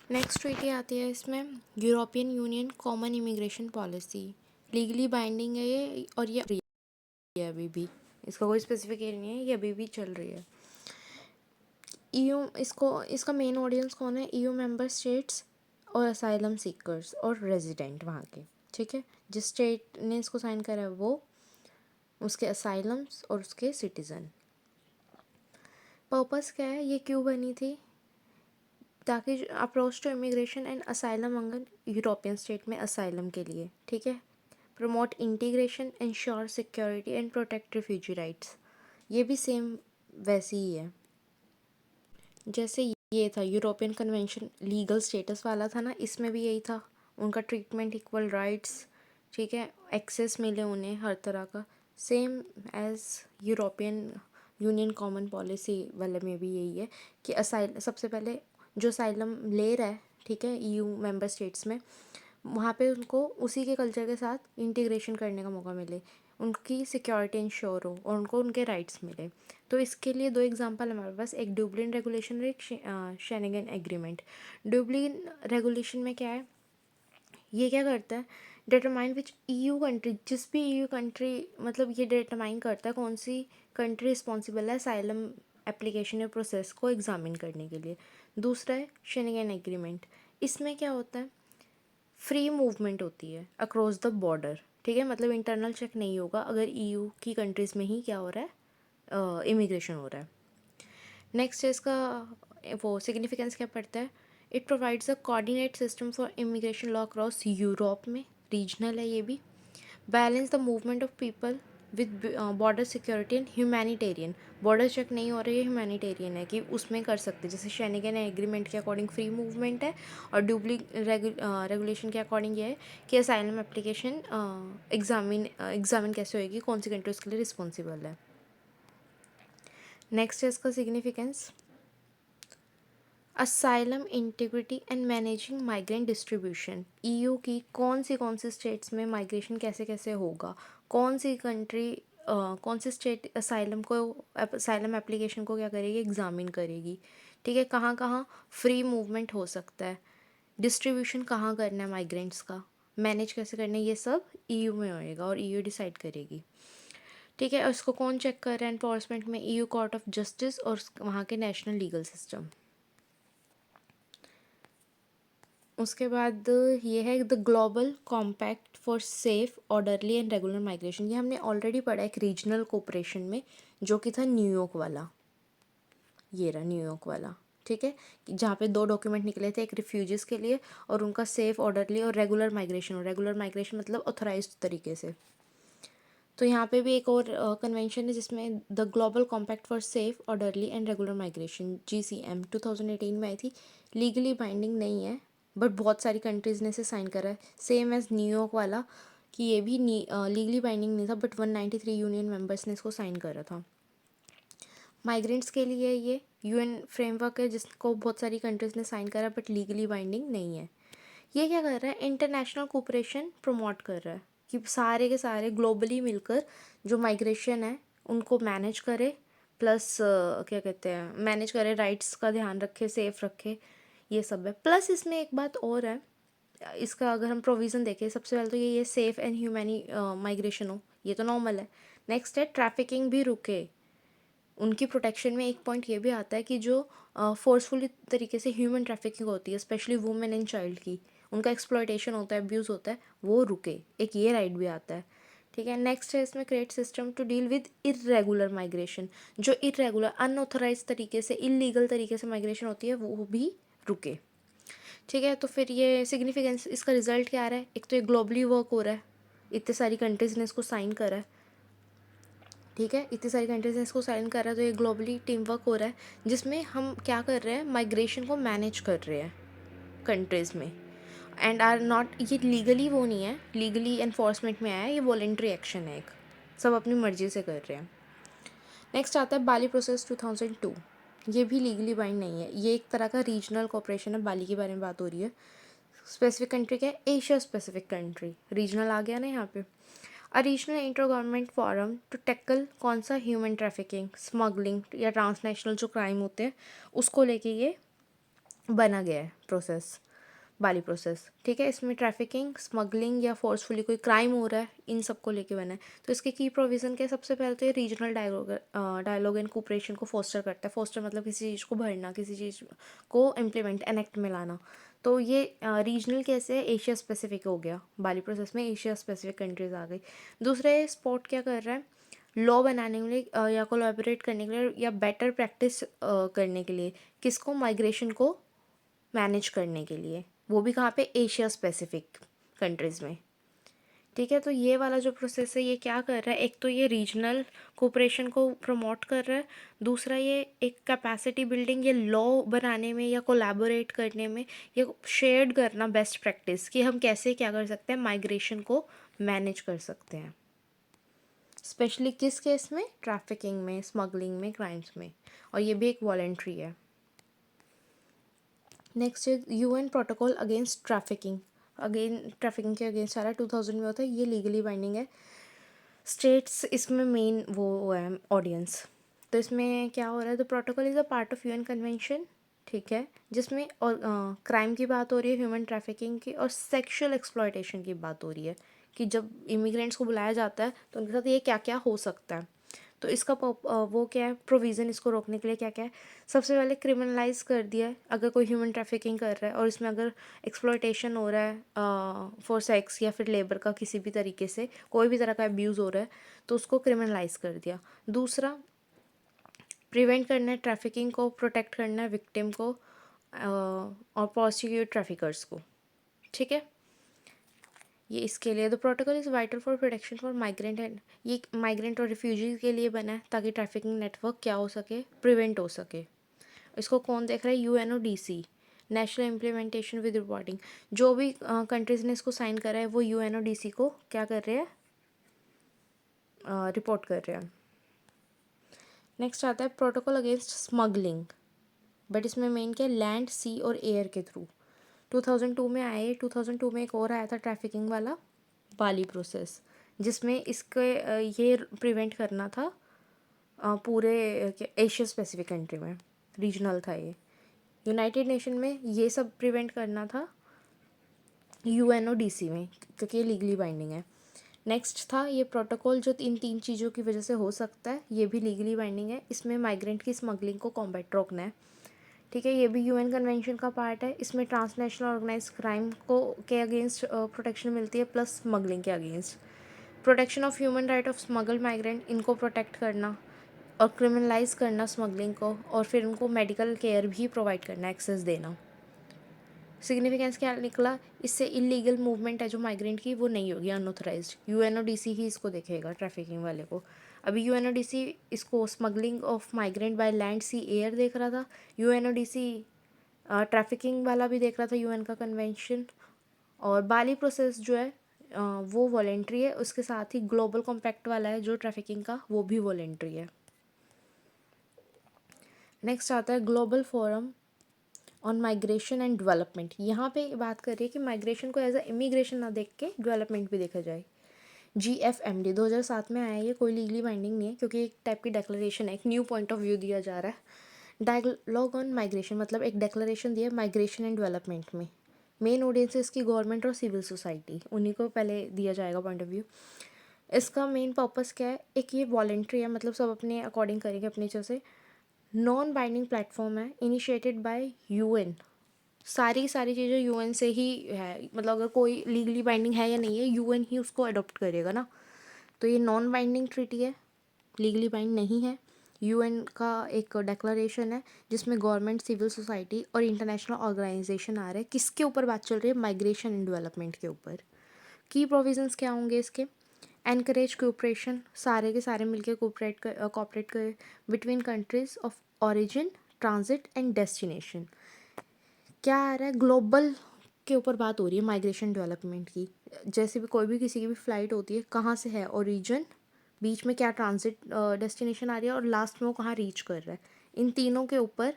Next treaty आती है इसमें European Union common immigration policy. Legally binding है ये, और ये अभी भी इसका कोई स्पेसिफिक नहीं है, ये अभी भी चल रही है। इसका मेन ऑडियंस कौन है? ईयू मेंबर स्टेट्स और असाइलम सीकर्स और रेजिडेंट वहाँ के। ठीक है, जिस स्टेट ने इसको साइन करा है वो, उसके असाइलम्स और उसके सिटीज़न। पर्पस क्या है, ये क्यों बनी थी? ताकि approach to immigration and asylum among European state में असाइलम के लिए, ठीक है। Promote integration, ensure security and protect refugee rights. ये भी सेम वैसी ही है जैसे ये था यूरोपियन कन्वेंशन लीगल स्टेटस वाला था ना, इसमें भी यही था। उनका ट्रीटमेंट, इक्वल राइट्स, ठीक है, एक्सेस मिले उन्हें हर तरह का, same as European Union common policy वाले में भी यही है कि सबसे पहले जो असाइलम ले रहा है, ठीक है, ईयू मेंबर स्टेट्स में, वहाँ पे उनको उसी के कल्चर के साथ इंटीग्रेशन करने का मौका मिले, उनकी सिक्योरिटी इंश्योर हो और उनको उनके राइट्स मिले। तो इसके लिए दो एग्जांपल हमारे पास, एक डुबलिन रेगुलेशन और एक शेनेगन एग्रीमेंट। डुबलिन रेगुलेशन में क्या है, ये क्या करता है, डिटरमाइन विच ईयू कंट्री, जिस भी ईयू कंट्री, मतलब ये डिटरमाइन करता है कौन सी कंट्री रिस्पॉन्सिबल है असाइलम एप्लीकेशन या प्रोसेस को एग्जामिन करने के लिए। दूसरा है शेनेगन एग्रीमेंट। इसमें क्या होता है, फ्री मूवमेंट होती है अक्रॉस द बॉर्डर, ठीक है, मतलब इंटरनल चेक नहीं होगा अगर ईयू की कंट्रीज़ में ही क्या हो रहा है, इमिग्रेशन हो रहा है। नेक्स्ट है इसका वो सिग्निफिकेंस क्या पड़ता है, it provides a coordinate system for immigration law across Europe में, रीजनल है ये भी, balance the movement of people with border security and humanitarian. Border check नहीं हो रही है, ह्यूमैनिटेरियन है कि उसमें कर सकते, जैसे शेनेगन एग्रीमेंट के अकॉर्डिंग फ्री मूवमेंट है, और डुबली रेगुलेशन के अकॉर्डिंग ये है कि असाइलम एप्लीकेशन एग्जामिन कैसे होएगी, कौन सी कंट्री उसके लिए रिस्पॉन्सिबल है। नेक्स्ट है इसका significance, asylum integrity and managing migrant distribution. EU की कौन सी स्टेट्स में माइग्रेशन कैसे कैसे होगा, कौन सी कंट्री कौन सी स्टेट असाइलम एप्लीकेशन को क्या करेगी, एग्जामिन करेगी, ठीक है, कहाँ कहाँ फ्री मूवमेंट हो सकता है, डिस्ट्रीब्यूशन कहाँ करना है माइग्रेंट्स का, मैनेज कैसे करना है, ये सब ईयू में होएगा और ईयू डिसाइड करेगी, ठीक है। और इसको कौन चेक कर रहा है एनफोर्समेंट में, ईयू कोर्ट ऑफ जस्टिस और वहाँ के नेशनल लीगल सिस्टम। उसके बाद ये है the global compact for safe orderly and regular migration. ये हमने ऑलरेडी पढ़ा एक रीजनल कोऑपरेशन में, जो कि था न्यूयॉर्क वाला, ये रहा न्यूयॉर्क वाला, ठीक है, जहाँ पे दो डॉक्यूमेंट निकले थे, एक रिफ्यूजीज़ के लिए और उनका सेफ ऑर्डरली और रेगुलर माइग्रेशन, और रेगुलर माइग्रेशन मतलब ऑथराइज्ड तरीके से। तो यहाँ पे भी एक और कन्वेंशन है जिसमें the global compact for safe orderly and regular migration GCM 2018 में आई थी। लीगली बाइंडिंग नहीं है, बट बहुत सारी कंट्रीज़ ने इसे साइन करा है, सेम एज न्यूयॉर्क वाला, कि ये भी लीगली बाइंडिंग नहीं था, बट 193 यूनियन मेंबर्स ने इसको साइन करा था। माइग्रेंट्स के लिए ये UN फ्रेमवर्क है जिसको बहुत सारी कंट्रीज़ ने साइन करा, बट लीगली बाइंडिंग नहीं है। ये क्या कर रहा है, इंटरनेशनल कोऑपरेशन प्रमोट कर रहा है कि सारे के सारे ग्लोबली मिलकर जो माइग्रेशन है उनको मैनेज करे, प्लस क्या कहते हैं, मैनेज करे, राइट्स का ध्यान रखे, सेफ रखे, ये सब है। प्लस इसमें एक बात और है, इसका अगर हम प्रोविज़न देखें, सबसे पहले तो ये सेफ़ एंड ह्यूमैनी माइग्रेशन हो, ये तो नॉर्मल है। नेक्स्ट है ट्रैफिकिंग भी रुके, उनकी प्रोटेक्शन में एक पॉइंट ये भी आता है कि जो फोर्सफुली तरीके से ह्यूमन ट्रैफिकिंग होती है, स्पेशली वुमेन एंड चाइल्ड की, उनका एक्सप्लॉयटेशन होता है, अब्यूज़ होता है, वो रुके, एक ये राइट भी आता है, ठीक है। नेक्स्ट है इसमें create system to deal with irregular migration, जो इरेगुलर अनऑथराइज तरीके से, इलीगल तरीके से माइग्रेशन होती है, वो भी रुके, ठीक है। तो फिर ये सिग्निफिकेंस, इसका रिजल्ट क्या आ रहा है, एक तो ये ग्लोबली वर्क हो रहा है, इतने सारी कंट्रीज़ ने इसको साइन करा है, ठीक है, इतनी सारी कंट्रीज ने इसको साइन कर रहा है, तो ये ग्लोबली टीम वर्क हो रहा है, जिसमें हम क्या कर रहे हैं, माइग्रेशन को मैनेज कर रहे हैं कंट्रीज़ में, एंड आर नॉट, ये लीगली वो नहीं है, लीगली एनफोर्समेंट में आया है, ये वॉलेंट्री एक्शन है, एक सब अपनी मर्जी से कर रहे हैं। नेक्स्ट आता है बाली प्रोसेस 2002। ये भी लीगली बाइंड नहीं है, ये एक तरह का रीजनल कोऑपरेशन है, बाली के बारे में बात हो रही है। स्पेसिफिक कंट्री क्या है, एशिया स्पेसिफिक कंट्री, रीजनल आ गया ना यहाँ पे। A regional inter government forum to tackle कौन सा, ह्यूमन ट्रैफिकिंग, स्मगलिंग या ट्रांसनेशनल जो क्राइम होते हैं उसको लेके ये बना गया है प्रोसेस, बाली प्रोसेस, ठीक है। इसमें ट्रैफिकिंग, स्मगलिंग या फोर्सफुली कोई क्राइम हो रहा है, इन सब को लेके बना है। तो इसके की प्रोविज़न क्या है? सबसे पहले तो ये रीजनल डायलॉग एंड कोऑपरेशन को फोस्टर करता है। फोस्टर मतलब किसी चीज़ को भरना, किसी चीज़ को इम्प्लीमेंट, एनेक्ट में लाना। तो ये रीजनल कैसे है? एशिया स्पेसिफिक हो गया, बाली प्रोसेस में एशिया स्पेसिफिक कंट्रीज आ गई। दूसरा ये स्पॉट क्या कर रहा है? लॉ बनाने के लिए या कोलैबोरेट करने के लिए या बेटर प्रैक्टिस करने के लिए, किसको? माइग्रेशन को मैनेज करने के लिए, वो भी कहाँ पे? एशिया स्पेसिफिक कंट्रीज़ में, ठीक है। तो ये वाला जो प्रोसेस है ये क्या कर रहा है? एक तो ये रीजनल कोऑपरेशन को प्रमोट कर रहा है, दूसरा ये एक कैपेसिटी बिल्डिंग, ये लॉ बनाने में या कोलैबोरेट करने में, या शेयर्ड करना बेस्ट प्रैक्टिस कि हम कैसे क्या कर सकते हैं, माइग्रेशन को मैनेज कर सकते हैं। स्पेशली किस केस में? ट्रैफिकिंग में, स्मगलिंग में, क्राइम्स में, और ये भी एक वॉलेंट्री है। नेक्स्ट है UN protocol against trafficking. Trafficking के अगेंस्ट आ रहा है, 2000 में होता है, ये लीगली बाइंडिंग है। स्टेट्स इसमें मेन वो है ऑडियंस। तो इसमें क्या हो रहा है? The protocol is a part of UN convention, ठीक है, जिसमें और क्राइम की बात हो रही है, ह्यूमन ट्रैफिकिंग की, और सेक्शुअल एक्सप्लॉयटेशन की बात हो रही है कि जब इमिग्रेंट्स को बुलाया जाता है तो उनके साथ ये क्या क्या हो सकता है। तो इसका वो क्या है प्रोविज़न, इसको रोकने के लिए क्या क्या है? सबसे पहले क्रिमिनलाइज कर दिया है, अगर कोई ह्यूमन ट्रैफिकिंग कर रहा है और इसमें अगर एक्सप्लॉयटेशन हो रहा है फॉर सेक्स या फिर लेबर का, किसी भी तरीके से कोई भी तरह का अब्यूज़ हो रहा है, तो उसको क्रिमिनलाइज कर दिया। दूसरा, प्रिवेंट करना है ट्रैफिकिंग को, प्रोटेक्ट करना है विक्टिम को और प्रोसिक्यूट ट्रैफिकर्स को, ठीक है। ये इसके लिए the protocol is vital for protection for migrant and, ये माइग्रेंट और रिफ्यूजीज के लिए बना है ताकि ट्रैफिकिंग नेटवर्क क्या हो सके? प्रिवेंट हो सके। इसको कौन देख रहा है? UNODC, national implementation with reporting. जो भी कंट्रीज़ ने इसको साइन करा है वो यूएनओडीसी को क्या कर रहे हैं? रिपोर्ट कर रहे हैं। नेक्स्ट आता है प्रोटोकॉल अगेंस्ट स्मगलिंग, बट इसमें मेन क्या है? लैंड, सी और एयर के थ्रू। 2002 में आए, 2002 में एक और आया था ट्रैफिकिंग वाला, बाली प्रोसेस, जिसमें इसके ये प्रिवेंट करना था पूरे एशिया स्पेसिफिक कंट्री में, रीजनल था ये। यूनाइटेड नेशन में ये सब प्रिवेंट करना था यूएनओडीसी में, क्योंकि ये लीगली बाइंडिंग है। नेक्स्ट था ये प्रोटोकॉल जो इन तीन चीज़ों की वजह से हो सकता है, ये भी लीगली बाइंडिंग है। इसमें माइग्रेंट की स्मगलिंग को कॉम्बैट रोकना है, ठीक है। ये भी यूएन कन्वेंशन का पार्ट है। इसमें ट्रांसनेशनल ऑर्गेनाइज क्राइम को के अगेंस्ट प्रोटेक्शन मिलती है, प्लस स्मगलिंग के against. Protection of human right of smuggle migrant, इनको प्रोटेक्ट करना और क्रिमिनलाइज करना स्मगलिंग को, और फिर उनको मेडिकल केयर भी प्रोवाइड करना, एक्सेस देना। सिग्निफिकेंस क्या निकला? इससे इलीगल मूवमेंट है जो माइग्रेंट की, वो नहीं होगी अनऑथराइज्ड। यूएनओडीसी ही इसको देखेगा, ट्रैफिकिंग वाले को। अभी यूएनओडीसी इसको smuggling of migrant by land, sea, air देख रहा था। यूएनओडीसी ट्रैफिकिंग वाला भी देख रहा था, यूएन का कन्वेंशन। और बाली प्रोसेस जो है वो वॉलेंट्री है, उसके साथ ही ग्लोबल कॉम्पैक्ट वाला है जो ट्रैफिकिंग का, वो भी वॉलेंट्री है। नेक्स्ट आता है global forum on migration and development. यहाँ पे बात कर रही है कि माइग्रेशन को एज अ इमिग्रेशन ना देख के डेवलपमेंट भी देखा जाए। GFMD 2007 में आया, ये कोई लीगली बाइंडिंग नहीं है क्योंकि एक टाइप की डेक्लेरेशन है, एक न्यू पॉइंट ऑफ व्यू दिया जा रहा है। डायलॉग ऑन माइग्रेशन मतलब एक डेक्लेरेशन दिया माइग्रेशन एंड डेवलपमेंट में। मेन ऑडियंस है इसकी गवर्नमेंट और सिविल सोसाइटी, उन्हीं को पहले दिया जाएगा पॉइंट ऑफ व्यू। इसका मेन पर्पस क्या है? एक ये वॉलेंट्री है, मतलब सब अपने अकॉर्डिंग करेंगे अपनी तरह से। नॉन बाइंडिंग प्लेटफॉर्म है, इनिशिएटेड बाय यूएन। सारी सारी चीज़ें यूएन से ही है, मतलब अगर कोई लीगली बाइंडिंग है या नहीं है, यूएन ही उसको अडॉप्ट करेगा ना। तो ये नॉन बाइंडिंग ट्रीटी है, लीगली बाइंड नहीं है। यूएन का एक डेक्लेरेशन है जिसमें गवर्नमेंट, सिविल सोसाइटी और इंटरनेशनल ऑर्गेनाइजेशन आ रहे हैं। किसके ऊपर बात चल रही है? माइग्रेशन एंड डेवलपमेंट के ऊपर। की प्रोविजंस क्या होंगे इसके? एनकरेज कोऑपरेशन, सारे के सारे मिलकर कोऑपरेट करें between countries of origin, transit and destination. क्या आ रहा है? ग्लोबल के ऊपर बात हो रही है माइग्रेशन डेवलपमेंट की। जैसे भी कोई भी किसी की भी फ्लाइट होती है, कहाँ से है ओरिजिन, बीच में क्या ट्रांजिट डेस्टिनेशन आ रही है, और लास्ट में वो कहाँ रीच कर रहा है, इन तीनों के ऊपर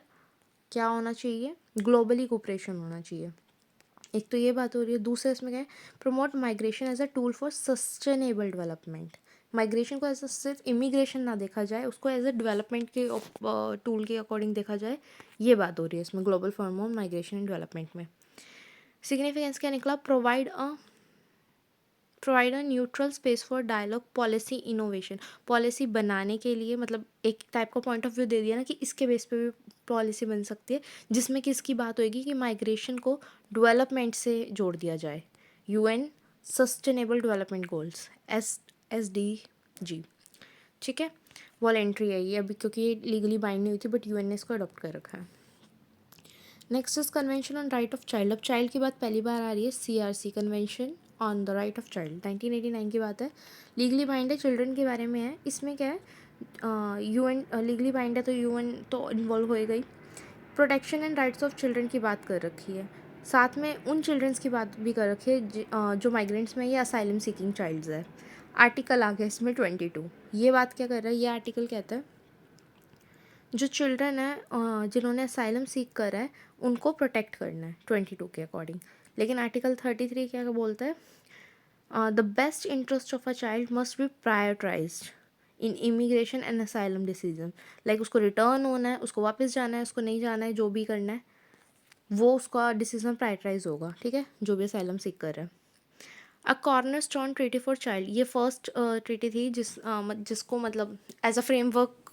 क्या होना चाहिए? ग्लोबली कोऑपरेशन होना चाहिए। एक तो ये बात हो रही है। दूसरा इसमें क्या है? Promote migration as a tool for sustainable development. Migration को एज अ सिर्फ इमिग्रेशन ना देखा जाए, उसको एज अ डेवलपमेंट के टूल के अकॉर्डिंग देखा जाए ये बात हो रही है इसमें global form of migration and development में। सिग्निफिकेंस क्या निकला, provide a neutral space for dialogue policy innovation. Policy बनाने के लिए मतलब एक टाइप का पॉइंट ऑफ व्यू दे दिया ना कि इसके बेस पे भी पॉलिसी बन सकती है, जिसमें कि इसकी बात होगी कि माइग्रेशन को डेवलपमेंट से जोड़ दिया जाए। UN sustainable development goals, SDG, ठीक है। वॉलेंट्री है ये अभी, क्योंकि ये लीगली बाइंड नहीं हुई थी, बट यूएन ने इसको अडॉप्ट कर रखा है। Next is convention on right of child. अब चाइल्ड की बात पहली बार आ रही है, CRC convention on the right of child, 1989 की बात है। लीगली बाइंड है, चिल्ड्रन के बारे में है। इसमें क्या है, यूएन लीगली बाइंड है तो यूएन तो इन्वॉल्व होएगा ही। Protection and rights of children की बात कर रखी है, साथ में उन चिल्ड्रंस की बात भी कर रखी है जो माइग्रेंट्स में या असाइलम सीकिंग चाइल्ड्स है। आर्टिकल आ गया इसमें 22। ये बात क्या कर रहा है, ये आर्टिकल कहता है जो चिल्ड्रन है जिन्होंने असाइलम सीख करा है उनको प्रोटेक्ट करना है 22 के अकॉर्डिंग। लेकिन आर्टिकल 33 क्या बोलता है, the best interest of a child must be prioritised in immigration and asylum decision. Like उसको रिटर्न होना है, उसको वापस जाना है, उसको नहीं जाना है, जो भी करना है वो उसका डिसीजन प्रायोरिटाइज होगा, ठीक है, जो भी असाइलम सीख कर रहा है। A corner stone treaty for child, ये फर्स्ट ट्रीटी थी जिसको मतलब एज अ फ्रेमवर्क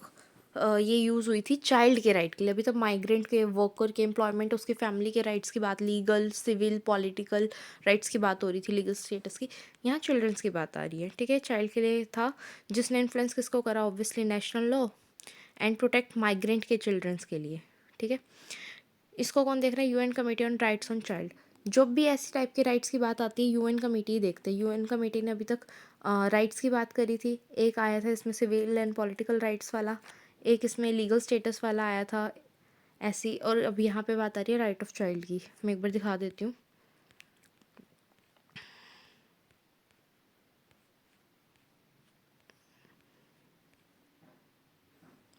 ये यूज़ हुई थी चाइल्ड के राइट के लिए। अभी तक माइग्रेंट के, वर्कर के, एम्प्लॉयमेंट, उसके फैमिली के राइट्स की बात, लीगल सिविल पॉलिटिकल राइट्स की बात हो रही थी, लीगल स्टेटस की। यहाँ चिल्ड्रंस की बात आ रही है, ठीक है। चाइल्ड के लिए था, जिसने इन्फ्लुएंस किसको करा, obviously national law and protect migrant के चिल्ड्रंस के लिए, ठीक है। इसको कौन देख रहा है, UN committee on rights on child. जब भी ऐसी टाइप के राइट्स की बात आती है यूएन कमेटी ही देखते हैं। यूएन कमेटी ने अभी तक राइट्स की बात करी थी, एक आया था इसमें सिविल एंड पॉलिटिकल राइट्स वाला, एक इसमें लीगल स्टेटस वाला आया था ऐसी, और अब यहाँ पे बात आ रही है राइट ऑफ चाइल्ड की। मैं एक बार दिखा देती हूँ।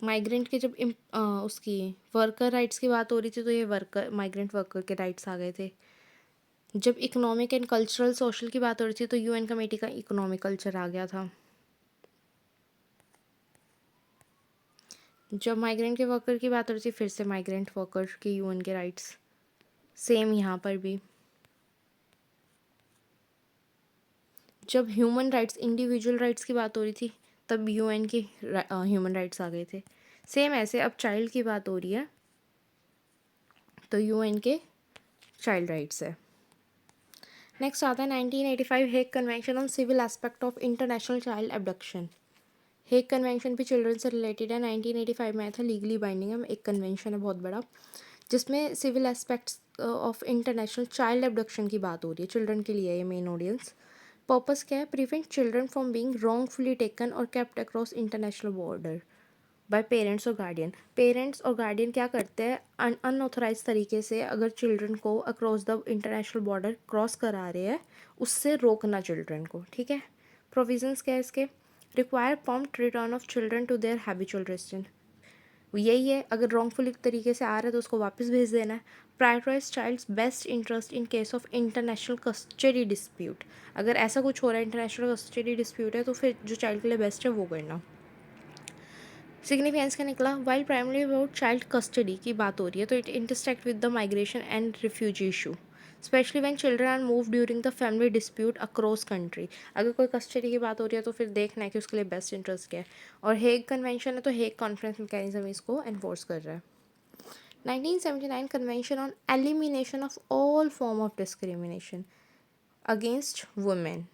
माइग्रेंट के जब उसकी वर्कर राइट्स की बात हो रही थी तो ये वर्कर माइग्रेंट वर्कर के राइट्स आ गए थे। जब इकोनॉमिक एंड कल्चरल सोशल की बात हो रही थी तो यूएन कमेटी का इकोनॉमिक कल्चर आ गया था। जब माइग्रेंट के वर्कर की बात हो रही थी फिर से माइग्रेंट वर्कर के यूएन के राइट्स, सेम यहाँ पर भी। जब ह्यूमन राइट्स, इंडिविजुअल राइट्स की बात हो रही थी तब यूएन के ह्यूमन राइट्स आ गए थे। सेम ऐसे अब चाइल्ड की बात हो रही है तो यूएन के चाइल्ड राइट्स है। नेक्स्ट आता है 1985 Hague convention on civil aspect of international child abduction. Hague convention भी चिल्ड्रन से रिलेटेड है, 1985 में आया था, लीगली बाइंडिंग है, एक कन्वेंशन है बहुत बड़ा, जिसमें civil aspects of international child abduction की बात हो रही है। चिल्ड्रन के लिए ये मेन ऑडियंस। पर्पस क्या है, prevent children from being wrongfully taken और kept across international border by parents और गार्डियन। पेरेंट्स और गार्डियन क्या करते हैं, अनऑथराइज तरीके से अगर चिल्ड्रन को across the international border cross करा रहे हैं, उससे रोकना चिल्ड्रन को, ठीक है। प्रोविजंस क्या है इसके, require prompt return of children to their habitual residence, यही है, अगर रॉन्गफुल तरीके से आ रहा है तो उसको वापस भेज देना है। Prioritize child's best interest in case of international custody dispute, अगर ऐसा कुछ हो रहा है इंटरनेशनल कस्टडी डिस्प्यूट है तो फिर जो चाइल्ड के लिए बेस्ट है वो करना। सिग्निफिकेंस क्या निकला, while primary about child custody की बात हो रही है तो it intersect with the migration and refugee issue, specially when children are move during the family dispute across country. अगर कोई कस्टडी की बात हो रही है तो फिर देखना है कि उसके लिए बेस्ट इंटरेस्ट क्या है। और हेग कन्वेंशन है तो हेग कॉन्फ्रेंस मैकेनिज्म इसको एनफोर्स कर रहा है। 1979 convention on elimination of all form of discrimination against women,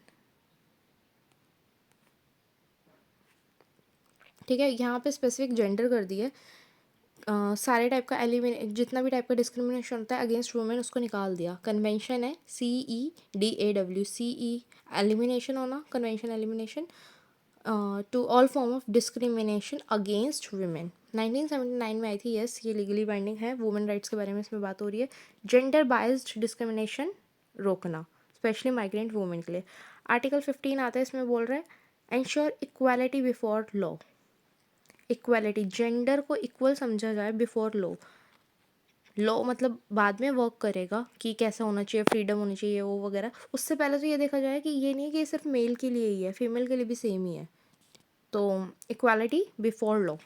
ठीक है। यहाँ पे स्पेसिफिक जेंडर कर दिया है, सारे टाइप का जितना भी टाइप का डिस्क्रिमिनेशन होता है अगेंस्ट वुमेन उसको निकाल दिया। कन्वेंशन है CEDAW, एलिमिनेशन होना, convention elimination to all form of discrimination against women, 1979 में आई थी। यस, ये लीगली बाइंडिंग है, वुमेन राइट्स के बारे में इसमें बात हो रही है। जेंडर बायस्ड डिस्क्रिमिनेशन रोकना, स्पेशली माइग्रेंट वुमेन के लिए। आर्टिकल 15 आता है, इसमें बोल रहे हैं ensure equality before law. Equality, gender को इक्वल समझा जाए बिफोर लॉ। लॉ मतलब बाद में वर्क करेगा कि कैसा होना चाहिए, फ्रीडम होनी चाहिए वो वगैरह, उससे पहले तो ये देखा जाए कि ये नहीं है कि ये सिर्फ मेल के लिए ही है, फीमेल के लिए भी सेम ही है। तो इक्वालिटी बिफोर लॉ।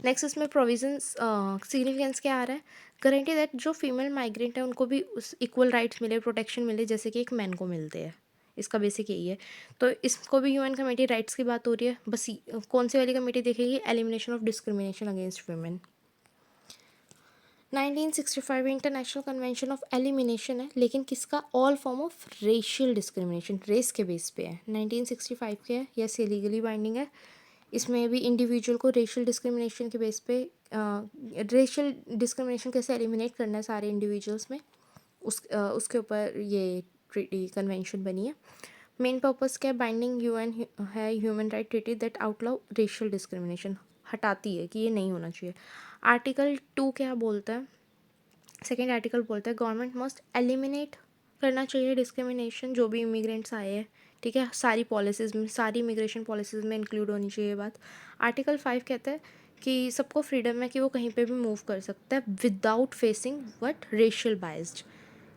नेक्स्ट इसमें प्रोविजंस सिग्निफिकेंस क्या आ रहा है, गारंटी दैट जो फीमेल माइग्रेंट है उनको भी उस इक्वल राइट्स मिले, प्रोटेक्शन मिले जैसे कि एक मैन को मिलते हैं। इसका बेसिक यही है। तो इसको भी यूएन कमेटी राइट्स की बात हो रही है, बस कौन सी वाली कमेटी देखेगी, elimination of discrimination against women. 1965 international convention of elimination है, लेकिन किसका, all form of racial discrimination, race के बेस पे है। 1965 के है, यस ये लीगली बाइंडिंग है। इसमें भी इंडिविजुअल को रेशियल डिस्क्रिमिनेशन के बेस पे रेशियल डिस्क्रिमिनेशन कैसे एलिमिनेट करना है सारे इंडिविजुअल्स में, उसके ऊपर ये ट्रीटी कन्वेंशन बनी है। मेन पर्पस क्या है, बाइंडिंग यूएन है human right treaty that outlaw racial discrimination, हटाती है कि ये नहीं होना चाहिए। आर्टिकल 2 क्या बोलता है, सेकेंड आर्टिकल बोलता है गवर्नमेंट मस्ट एलिमिनेट करना चाहिए डिस्क्रिमिनेशन, जो भी इमिग्रेंट्स आए हैं, ठीक है, सारी पॉलिसीज़ में, सारी इमिग्रेशन पॉलिसीज़ में इंक्लूड होनी चाहिए बात। आर्टिकल 5 कहता है कि सबको फ्रीडम है कि वो कहीं पे भी मूव कर सकता है without facing what racial biased.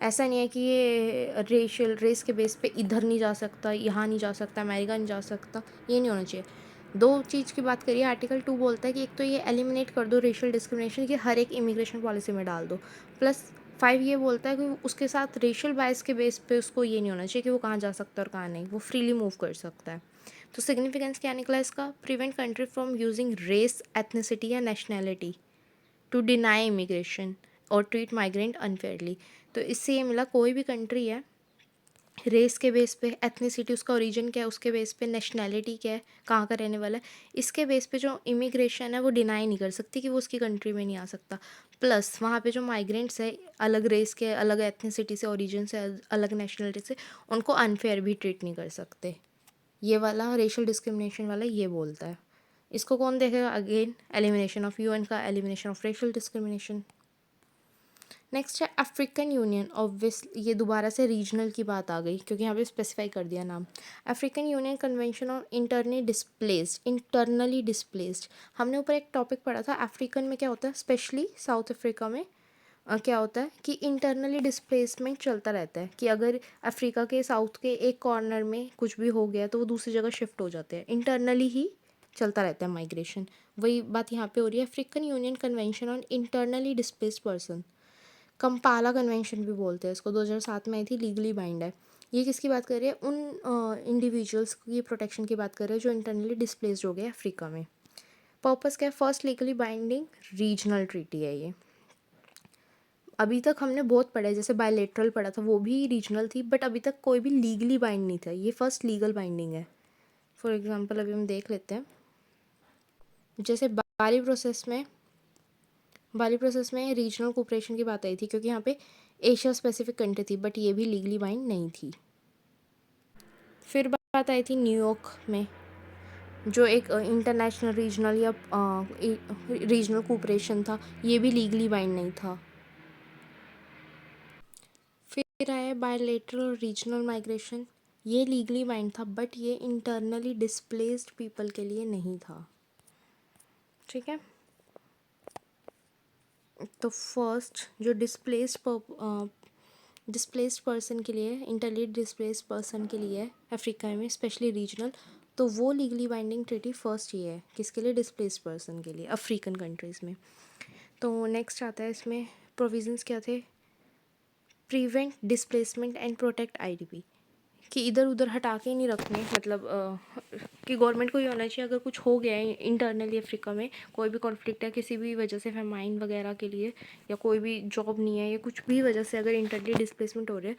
ऐसा नहीं है कि ये रेशियल रेस के बेस पे इधर नहीं जा सकता, यहाँ नहीं जा सकता, अमेरिका नहीं जा सकता, ये नहीं होना चाहिए। दो चीज़ की बात करिए, आर्टिकल 2 बोलता है कि एक तो ये एलिमिनेट कर दो रेशियल डिस्क्रिमिनेशन कि हर एक इमिग्रेशन पॉलिसी में डाल दो, प्लस 5 ये बोलता है कि उसके साथ रेशियल बायस के बेस पे उसको ये नहीं होना चाहिए कि वो कहाँ जा सकता है और कहाँ नहीं, वो फ्रीली मूव कर सकता है। तो सिग्निफिकेंस क्या निकला इसका, prevent country from using race, ethnicity या नेशनैलिटी टू डिनाई इमिग्रेशन और ट्रीट माइग्रेंट अनफेयरली। तो इससे ये मिला, कोई भी कंट्री है रेस के बेस पे, एथनिसिटी उसका ओरिजिन क्या है उसके बेस पे, नेशनैलिटी क्या है, कहाँ का रहने वाला है, इसके बेस पे जो इमिग्रेशन है वो डिनाई नहीं कर सकती कि वो उसकी कंट्री में नहीं आ सकता। प्लस वहाँ पे जो माइग्रेंट्स है अलग रेस के, अलग एथनिसिटी से, ओरिजिन से, अलग नेशनलिटी से, उनको अनफेयर भी ट्रीट नहीं कर सकते। ये वाला रेशियल डिस्क्रिमिनेशन वाला ये बोलता है। इसको कौन देखेगा, अगेन एलिमिनेशन ऑफ यूएन का, elimination of racial discrimination. Next है अफ्रीकन यूनियन, ऑब्वियस ये दोबारा से रीजनल की बात आ गई क्योंकि यहाँ पे स्पेसिफाई कर दिया नाम। African union convention on internally displaced. हमने ऊपर एक टॉपिक पढ़ा था, अफ्रीकन में क्या होता है, स्पेशली साउथ अफ्रीका में क्या होता है कि इंटरनली डिस्प्लेसमेंट चलता रहता है, कि अगर अफ्रीका के साउथ के एक कॉर्नर में कुछ भी हो गया तो वो दूसरी जगह शिफ्ट हो जाते हैं, इंटरनली ही चलता रहता है माइग्रेशन। वही बात यहाँ पे हो रही है, African union convention on internally displaced person, Kampala convention भी बोलते हैं इसको, 2007 में आई थी, लीगली बाइंड है। ये किसकी बात कर रही है, उन इंडिविजुअल्स की प्रोटेक्शन की बात कर रहे हैं जो इंटरनली डिस्प्लेस्ड हो गए अफ्रीका में। पर्पस क्या है, first legally binding regional treaty है ये। अभी तक हमने बहुत पढ़ा है, जैसे बायलेटरल पढ़ा था वो भी रीजनल थी, बट अभी तक कोई भी लीगली बाइंड नहीं था, ये फर्स्ट लीगल बाइंडिंग है। फॉर एग्जांपल अभी हम देख लेते हैं, जैसे बाली प्रोसेस में रीजनल कोऑपरेशन की बात आई थी क्योंकि यहाँ पे एशिया स्पेसिफिक कंट्री थी, बट ये भी लीगली बाइंड नहीं थी। फिर बात आई थी न्यूयॉर्क में, जो एक इंटरनेशनल रीजनल या रीजनल कोऑपरेशन था, ये भी लीगली बाइंड नहीं था। फिर आया बायलेटरल रीजनल माइग्रेशन, ये लीगली बाइंड था बट ये इंटरनली डिस्प्लेस्ड पीपल के लिए नहीं था, ठीक है। तो फर्स्ट जो डिस्प्लेस्ड पर्सन के लिए, इंटरली डिस्प्लेस्ड पर्सन के लिए अफ्रीका में स्पेशली रीजनल, तो वो लीगली बाइंडिंग ट्रीटी फर्स्ट ये है, किसके लिए, डिस्प्लेस्ड पर्सन के लिए अफ्रीकन कंट्रीज़ में। तो नेक्स्ट आता है इसमें प्रोविजंस क्या थे, prevent displacement and protect IDP, कि इधर उधर हटा के नहीं रखने, मतलब कि गवर्नमेंट को ये होना चाहिए अगर कुछ हो गया है इंटरनली अफ्रीका में, कोई भी कॉन्फ्लिक्ट है किसी भी वजह से, फेमाइन वगैरह के लिए, या कोई भी जॉब नहीं है या कुछ भी वजह से अगर इंटरनली डिस्प्लेसमेंट हो रहे हैं,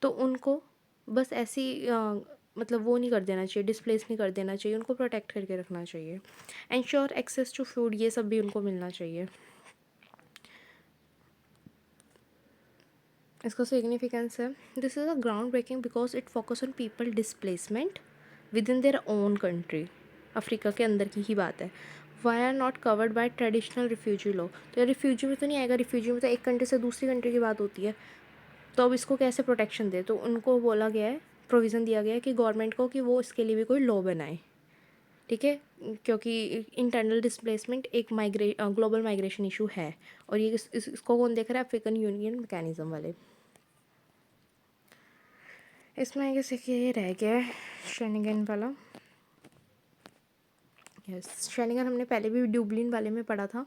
तो उनको बस ऐसी मतलब वो नहीं कर देना चाहिए, डिस्प्लेस नहीं कर देना चाहिए, उनको प्रोटेक्ट करके रखना चाहिए। एंश्योर एक्सेस टू फूड, ये सब भी उनको मिलना चाहिए। इसका सिग्निफिकेंस है, this is a ground breaking because it focus on people displacement within their own country, Africa के अंदर की ही बात है। Why are not covered by traditional refugee law, तो रिफ्यूजी में तो नहीं आएगा, रिफ्यूजी में तो एक कंट्री से दूसरी कंट्री की बात होती है, तो अब इसको कैसे प्रोटेक्शन दे, तो उनको बोला गया है, प्रोविज़न दिया गया है कि गवर्नमेंट को कि वो इसके लिए भी कोई लॉ बनाए, ठीक है, क्योंकि इंटरनल डिस्प्लेसमेंट एक ग्लोबल माइग्रेशन इशू है, और ये इसको कौन देख रहा है, अफ्रीकन यूनियन मैकेनिज्म वाले। इसमें जैसे कि ये रह गया है शेनिगन वाला, यस, शेनिगन हमने पहले भी डुबलिन वाले में पढ़ा था।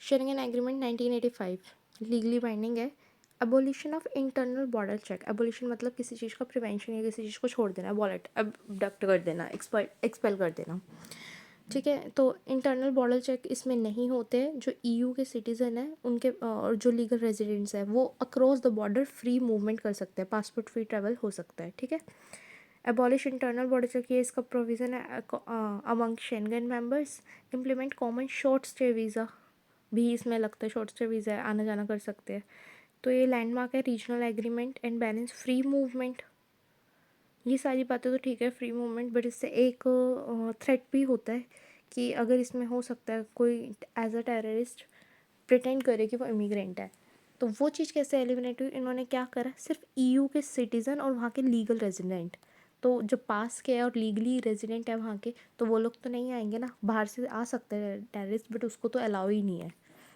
शेनिगन एग्रीमेंट 1985 लीगली बाइंडिंग है। Abolition of internal border check, abolition मतलब किसी चीज़ का प्रिवेंशन या किसी चीज़ को छोड़ देना, अबॉलिट अबडक्ट कर देना, एक्सपेल कर देना, ठीक है। तो इंटरनल बॉर्डर चेक इसमें नहीं होते हैं। जो ईयू के सिटीज़न हैं उनके और जो लीगल रेजिडेंट्स हैं वो across the border free movement कर सकते हैं, पासपोर्ट फ्री ट्रैवल हो सकता है, ठीक है। एबॉलिश इंटरनल बॉर्डर चेक, ये इसका प्रोविज़न है among Schengen members. Implement common short stay visa भी इसमें लगता है, शॉर्ट स्टे वीज़ा है, आना जाना कर सकते हैं। तो ये लैंडमार्क है regional agreement and balance free movement. ये सारी बातें तो ठीक है, फ्री मूवमेंट, बट इससे एक थ्रेट भी होता है कि अगर इसमें हो सकता है कोई एज अ टेररिस्ट प्रिटेंड करे कि वो इमिग्रेंट है, तो वो चीज़ कैसे एलिमिनेट हुई? इन्होंने क्या करा, सिर्फ ईयू के सिटीज़न और वहाँ के लीगल रेजिडेंट, तो जब पास के और लीगली रेजिडेंट है वहाँ के, तो वो लोग तो नहीं आएंगे ना, बाहर से आ सकते हैं टेररिस्ट, बट उसको तो अलाउ ही नहीं है,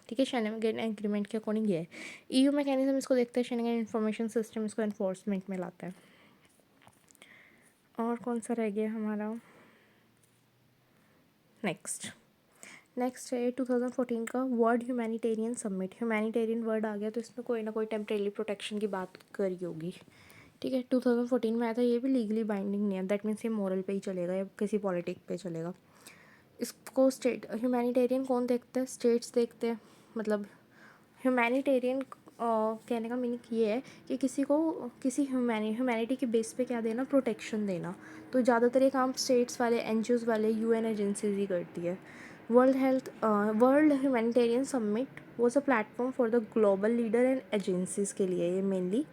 ठीक है। शेंगन एग्रीमेंट के अकॉर्डिंग ये है। ईयू मैकेनिज्म इसको देखते हैं, शेंगन इंफॉर्मेशन सिस्टम इसको एनफोर्समेंट में लाता है। और कौन सा रह गया हमारा? नेक्स्ट है 2014 का world humanitarian summit. Humanitarian word आ गया तो इसमें कोई ना कोई टेम्परेरी प्रोटेक्शन की बात करी होगी, ठीक है। 2014 में आया था, ये भी लीगली बाइंडिंग नहीं है, दैट मीन्स ये मॉरल पे ही चलेगा या किसी पॉलिटिक पे चलेगा। इसको स्टेट ह्यूमैनिटेरियन कौन देखता है? स्टेट्स देखते हैं। मतलब ह्यूमैनिटेरियन कहने का मीनिंग ये है कि किसी को किसी ह्यूमैनिटी के बेस पे क्या देना, प्रोटेक्शन देना। तो ज़्यादातर ये काम स्टेट्स वाले, एनजीओज़ वाले, यूएन एजेंसीज ही करती है। World humanitarian summit was a platform for the global leader and agencies के लिए, ये mainly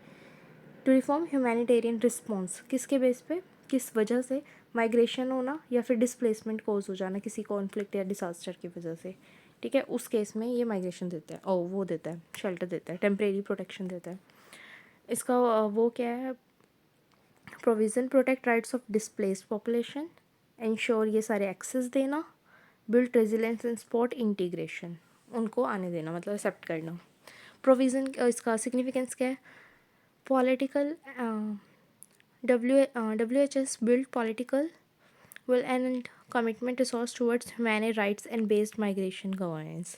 to reform humanitarian response. किसके बेस पे, किस वजह से? माइग्रेशन होना या फिर डिस्प्लेसमेंट कॉज हो जाना किसी कॉन्फ्लिक्ट या डिसास्टर की वजह से, ठीक है। उस केस में ये माइग्रेशन देता है, और वो देता है शेल्टर देता है, टेम्परेरी प्रोटेक्शन देता है। इसका वो क्या है, provision protect rights of displaced population, ensure ये सारे एक्सेस देना, build resilience and spot integration, उनको आने देना मतलब एक्सेप्ट करना। प्रोविज़न इसका सिग्निफिकेंस क्या है? Political WHS build political will and commitment resource towards humanitarian rights and based migration governance।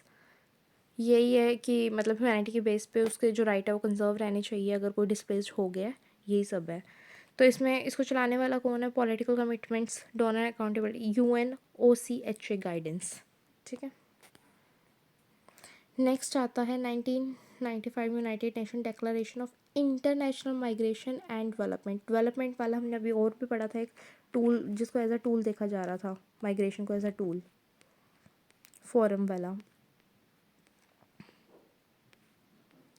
यही है कि मतलब ह्यूमैनिटी के बेस पे उसके जो राइट है वो कंजर्व रहने चाहिए अगर कोई डिस्प्लेस्ड हो गया है, यही सब है। तो इसमें इसको चलाने वाला कौन है? Political commitments, donor accountability, UNOCHA guidance, ठीक है। नेक्स्ट आता है 1995 United Nation declaration of international migration and development वाला हमने अभी और भी पढ़ा था, एक टूल जिसको एज अ टूल देखा जा रहा था, माइग्रेशन को एज अ टूल, फोरम वाला,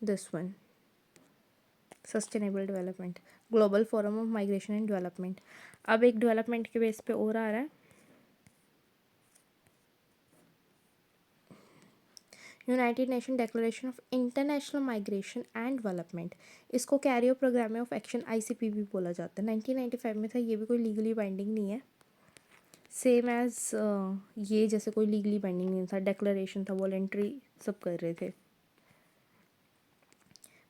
this one, sustainable development, global forum of migration and development. अब एक डेवलपमेंट के बेस पे और आ रहा है, United Nation declaration of international migration and development. इसको career programme of action ICP भी बोला जाता है। 1995 में था, ये भी कोई लीगली बाइंडिंग नहीं है, सेम एज ये जैसे कोई लीगली बाइंडिंग नहीं था, डिक्लेरेशन था, वॉलेंट्री सब कर रहे थे।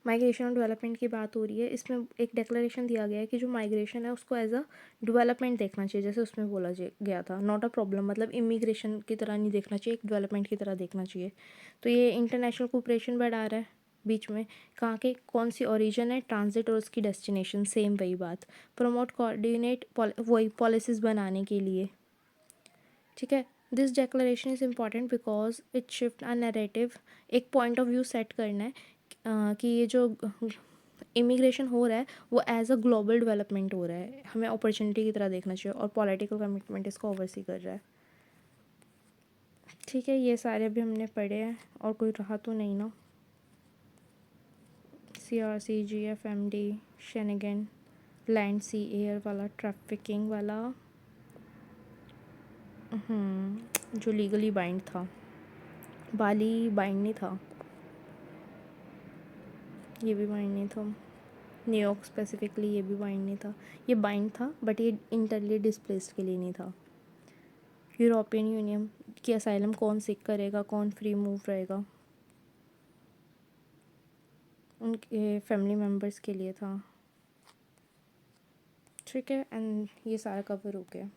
माइग्रेशन और डेवलपमेंट की बात हो रही है, इसमें एक डिक्लेरेशन दिया गया है कि जो माइग्रेशन है उसको एज अ डेवलपमेंट देखना चाहिए, जैसे उसमें बोला गया था, नॉट अ प्रॉब्लम, मतलब इमिग्रेशन की तरह नहीं देखना चाहिए, एक डेवलपमेंट की तरह देखना चाहिए। तो ये इंटरनेशनल कोऑपरेशन बढ़ा रहा है बीच में, कहाँ के कौन सी ओरिजिन है, ट्रांजिट और उसकी डेस्टिनेशन, सेम वही बात। प्रमोट कोऑर्डिनेट वही पॉलिसीज़ बनाने के लिए, ठीक है। This declaration is important because it shift a narrative, एक पॉइंट ऑफ व्यू सेट करना है कि ये जो इमिग्रेशन हो रहा है वो एज अ ग्लोबल डेवलपमेंट हो रहा है, हमें अपॉर्चुनिटी की तरह देखना चाहिए, और पॉलिटिकल कमिटमेंट इसको ओवरसी कर रहा है, ठीक है। ये सारे भी हमने पढ़े हैं, और कोई रहा तो नहीं ना? CRC, GFMD, Schengen, land sea air वाला, ट्रैफिकिंग वाला, जो लीगली बाइंड था, बाली बाइंड नहीं था, ये भी बाइंड नहीं था, न्यूयॉर्क स्पेसिफिकली ये भी बाइंड नहीं था, ये बाइंड था बट ये इंटरली डिस्प्लेस्ड के लिए नहीं था। यूरोपियन यूनियन की असाइलम कौन सीख करेगा, कौन फ्री मूव रहेगा, उनके फैमिली मेम्बर्स के लिए था, ठीक है। एंड ये सारा कवर हो गया।